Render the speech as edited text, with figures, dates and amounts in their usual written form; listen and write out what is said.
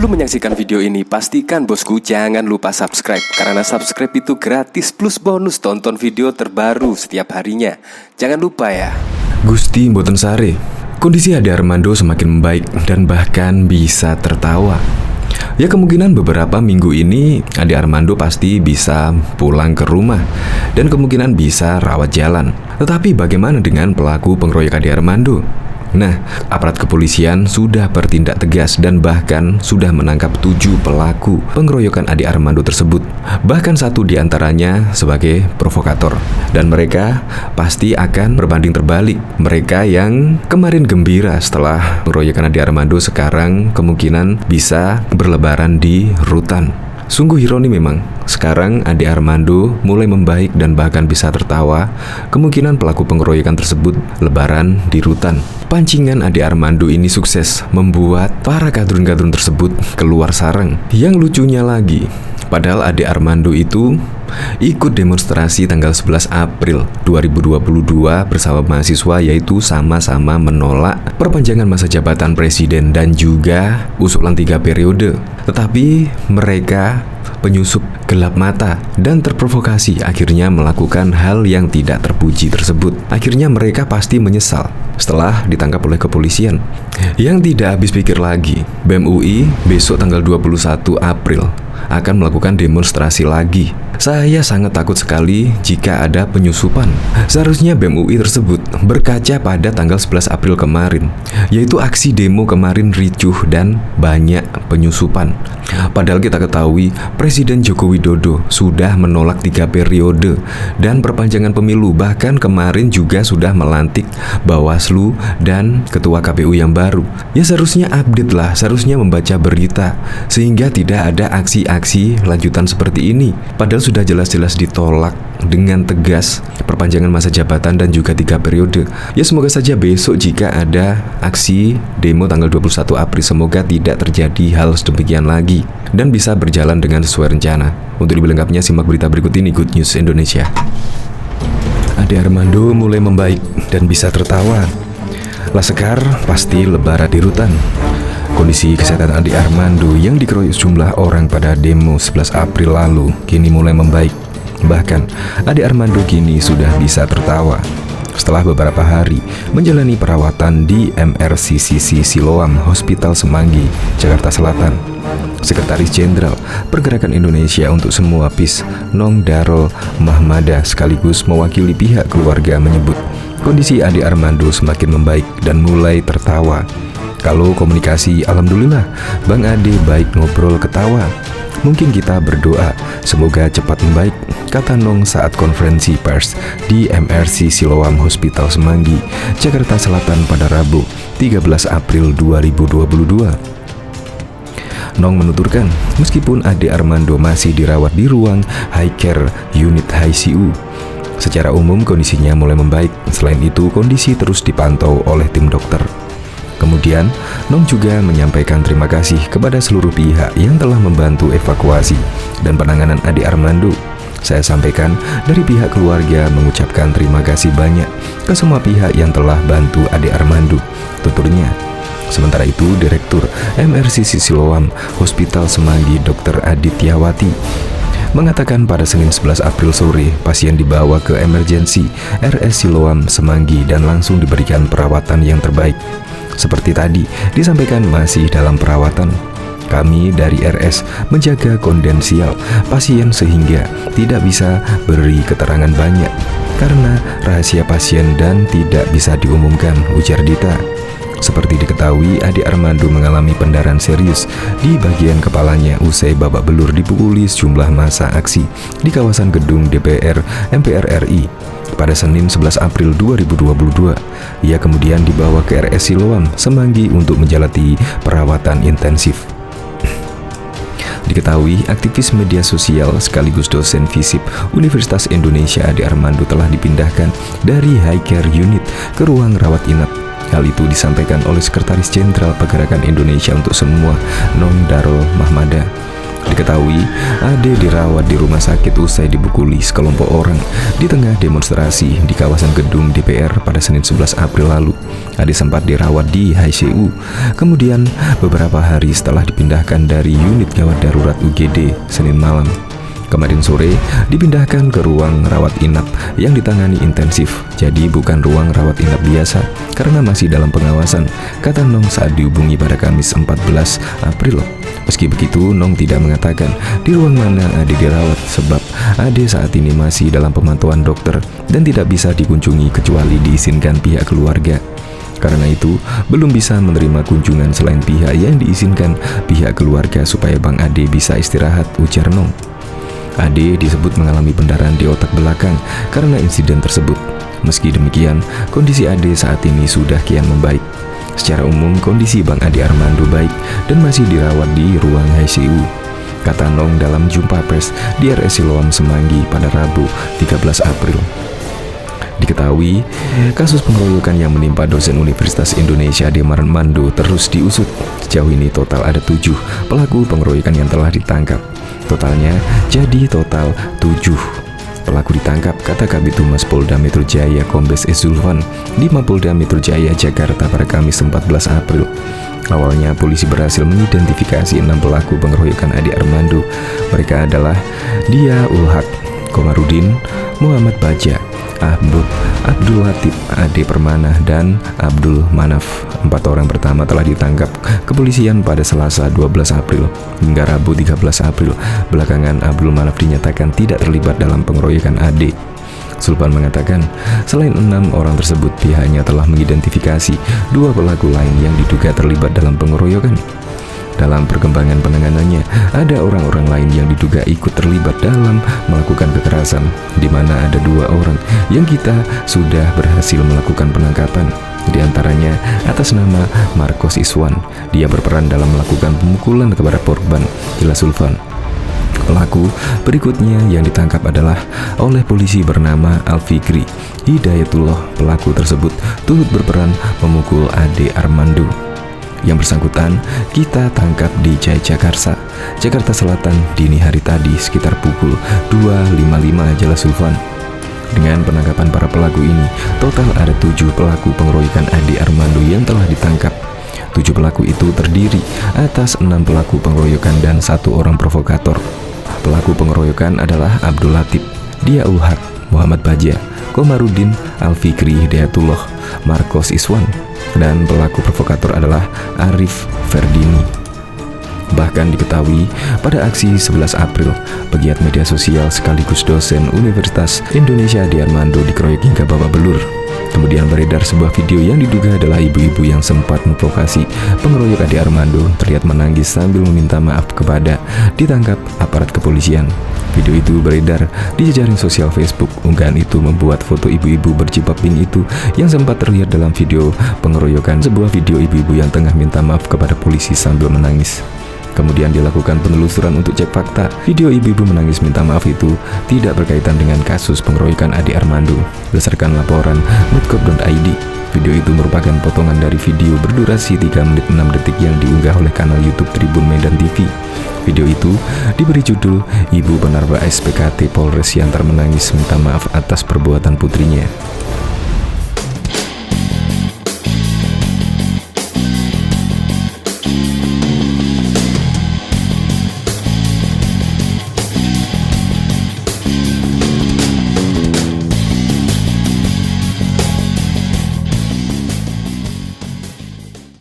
Sebelum menyaksikan video ini, pastikan bosku jangan lupa subscribe. Karena subscribe itu gratis plus bonus tonton video terbaru setiap harinya. Jangan lupa ya. Gusti mboten sare. Kondisi Ade Armando semakin membaik dan bahkan bisa tertawa. Ya kemungkinan beberapa minggu ini Ade Armando pasti bisa pulang ke rumah dan kemungkinan bisa rawat jalan. Tetapi bagaimana dengan pelaku pengeroyokan Ade Armando? Nah, aparat kepolisian sudah bertindak tegas dan bahkan sudah menangkap 7 pelaku pengeroyokan Ade Armando tersebut. Bahkan 1 diantaranya sebagai provokator. Dan mereka pasti akan berbanding terbalik. Mereka yang kemarin gembira setelah pengeroyokan Ade Armando sekarang kemungkinan bisa berlebaran di rutan. Sungguh ironi memang, sekarang Ade Armando mulai membaik dan bahkan bisa tertawa. Kemungkinan pelaku pengeroyokan tersebut lebaran di rutan. Pancingan Ade Armando ini sukses membuat para kadrun-kadrun tersebut keluar sarang. Yang lucunya lagi, padahal Ade Armando itu ikut demonstrasi tanggal 11 April 2022 bersama mahasiswa, yaitu sama-sama menolak perpanjangan masa jabatan presiden dan juga usulan 3 periode. Tetapi mereka penyusup gelap mata dan terprovokasi akhirnya melakukan hal yang tidak terpuji tersebut. Akhirnya mereka pasti menyesal setelah ditangkap oleh kepolisian. Yang tidak habis pikir lagi, BEM UI besok tanggal 21 April akan melakukan demonstrasi lagi. Saya sangat takut sekali jika ada penyusupan. Seharusnya BEM UI tersebut berkaca pada tanggal 11 April kemarin, yaitu aksi demo kemarin ricuh dan banyak penyusupan. Padahal kita ketahui Presiden Joko Widodo sudah menolak 3 periode dan perpanjangan pemilu. Bahkan kemarin juga sudah melantik Bawaslu dan Ketua KPU yang baru. Ya seharusnya update lah, seharusnya membaca berita sehingga tidak ada aksi-aksi lanjutan seperti ini. Padahal sudah jelas-jelas ditolak dengan tegas perpanjangan masa jabatan dan juga 3 periode. Ya semoga saja besok jika ada aksi demo tanggal 21 April semoga tidak terjadi hal sedemikian lagi dan bisa berjalan dengan sesuai rencana. Untuk lebih lengkapnya simak berita berikut ini, Good News Indonesia. Ade Armando mulai membaik dan bisa tertawa. Laskar pasti lebaran di rutan. Kondisi kesehatan Ade Armando yang dikeroyok sejumlah orang pada demo 11 April lalu kini mulai membaik. Bahkan, Ade Armando kini sudah bisa tertawa setelah beberapa hari menjalani perawatan di MRCCC Siloam Hospital Semanggi, Jakarta Selatan. Sekretaris Jenderal Pergerakan Indonesia untuk Semua PIS, Nong Darul Mahmada, sekaligus mewakili pihak keluarga menyebut kondisi Ade Armando semakin membaik dan mulai tertawa. Kalau komunikasi, alhamdulillah, Bang Ade baik ngobrol ketawa. Mungkin kita berdoa, semoga cepat membaik, kata Nong saat konferensi pers di MRC Siloam Hospital Semanggi, Jakarta Selatan pada Rabu, 13 April 2022. Nong menuturkan, meskipun Ade Armando masih dirawat di ruang high care unit ICU, secara umum kondisinya mulai membaik. Selain itu, kondisi terus dipantau oleh tim dokter. Kemudian, Nong juga menyampaikan terima kasih kepada seluruh pihak yang telah membantu evakuasi dan penanganan Ade Armando. Saya sampaikan dari pihak keluarga mengucapkan terima kasih banyak ke semua pihak yang telah bantu Ade Armando, tuturnya. Sementara itu, Direktur MRCC Siloam Hospital Semanggi Dr. Adityawati mengatakan pada Senin 11 April sore, pasien dibawa ke emergensi RS Siloam Semanggi dan langsung diberikan perawatan yang terbaik. Seperti tadi disampaikan masih dalam perawatan. Kami dari RS menjaga konfidensial pasien sehingga tidak bisa beri keterangan banyak karena rahasia pasien dan tidak bisa diumumkan, ujar Dita. Seperti diketahui, Ade Armando mengalami pendarahan serius di bagian kepalanya usai babak belur dipukuli sejumlah massa aksi di kawasan gedung DPR MPR RI. Pada Senin 11 April 2022, ia kemudian dibawa ke RS Siloam Semanggi untuk menjalani perawatan intensif. Diketahui, aktivis media sosial sekaligus dosen FISIP Universitas Indonesia Ade Armando telah dipindahkan dari high care unit ke ruang rawat inap. Hal itu disampaikan oleh Sekretaris Jenderal Pergerakan Indonesia untuk Semua, Nong Darul Mahmada. Diketahui, Ade dirawat di rumah sakit usai dibukuli sekelompok orang di tengah demonstrasi di kawasan gedung DPR pada Senin 11 April lalu. Ade sempat dirawat di ICU, kemudian beberapa hari setelah dipindahkan dari unit gawat darurat UGD Senin malam. Kemarin sore dipindahkan ke ruang rawat inap yang ditangani intensif, jadi bukan ruang rawat inap biasa karena masih dalam pengawasan, kata Nong saat dihubungi pada Kamis 14 April. Meski begitu, Nong tidak mengatakan di ruang mana Ade dirawat sebab Ade saat ini masih dalam pemantauan dokter dan tidak bisa dikunjungi kecuali diizinkan pihak keluarga. Karena itu, belum bisa menerima kunjungan selain pihak yang diizinkan pihak keluarga supaya Bang Ade bisa istirahat, ujar Nong. Ade disebut mengalami pendarahan di otak belakang karena insiden tersebut. Meski demikian, kondisi Ade saat ini sudah kian membaik. Secara umum, kondisi Bang Ade Armando baik dan masih dirawat di ruang ICU, kata Nong dalam jumpa pers di RS Siloam Semanggi pada Rabu 13 April. Diketahui, kasus pengeroyokan yang menimpa dosen Universitas Indonesia Ade Armando terus diusut. Sejauh ini total ada 7 pelaku pengeroyokan yang telah ditangkap. Totalnya jadi total 7 pelaku ditangkap, kata Kabid Humas Polda Metro Jaya Kombes S. Zulfan di Mapolda Metro Jaya, Jakarta pada Kamis 14 April. Awalnya polisi berhasil mengidentifikasi 6 pelaku pengeroyokan Ade Armando. Mereka adalah Dia Ulhak, Komarudin, Muhammad Baja, Ahmad, Abdul Latif, Ade Permana, dan Abdul Manaf. 4 orang pertama telah ditangkap kepolisian pada Selasa 12 April hingga Rabu 13 April. Belakangan Abdul Manaf dinyatakan tidak terlibat dalam pengeroyokan Ade. Sulpan mengatakan, selain 6 orang tersebut, pihaknya telah mengidentifikasi 2 pelaku lain yang diduga terlibat dalam pengeroyokan. Dalam perkembangan penanganannya, ada orang-orang lain yang diduga ikut terlibat dalam melakukan kekerasan, di mana ada 2 orang yang kita sudah berhasil melakukan penangkapan. Di antaranya atas nama Marcos Iswan, dia berperan dalam melakukan pemukulan kepada korban, jelas Sulfan. Pelaku berikutnya yang ditangkap adalah oleh polisi bernama Alfikri Hidayatullah. Pelaku tersebut turut berperan memukul Ade Armando. Yang bersangkutan kita tangkap di Jayakarta, Jakarta Selatan dini hari tadi sekitar pukul 2.55, jelas Sulfan. Dengan penangkapan para pelaku ini, total ada 7 pelaku pengeroyokan Ade Armando yang telah ditangkap. 7 pelaku itu terdiri atas 6 pelaku pengeroyokan dan 1 orang provokator. Pelaku pengeroyokan adalah Abdul Latif, Dia Ulhak, Muhammad Baja, Komarudin, Alfikri Hidayatullah, Marcos Iswan, dan pelaku provokator adalah Arif Ferdini. Bahkan diketahui pada aksi 11 April, pegiat media sosial sekaligus dosen Universitas Indonesia Ade Armando dikeroyok hingga babak belur. Kemudian beredar sebuah video yang diduga adalah ibu-ibu yang sempat memprovokasi pengeroyok Ade Armando terlihat menangis sambil meminta maaf kepada ditangkap aparat kepolisian. Video itu beredar di jejaring sosial Facebook. Unggahan itu membuat foto ibu-ibu berjilbab pink itu yang sempat terlihat dalam video pengeroyokan, sebuah video ibu-ibu yang tengah minta maaf kepada polisi sambil menangis. Kemudian dilakukan penelusuran untuk cek fakta. Video ibu-ibu menangis minta maaf itu tidak berkaitan dengan kasus pengeroyokan Ade Armando. Berdasarkan laporan Mutkob.id, video itu merupakan potongan dari video berdurasi 3 menit 6 detik yang diunggah oleh kanal YouTube Tribun Medan TV. Video itu diberi judul Ibu Penarba SPKT Polres Siantar menangis minta maaf atas perbuatan putrinya.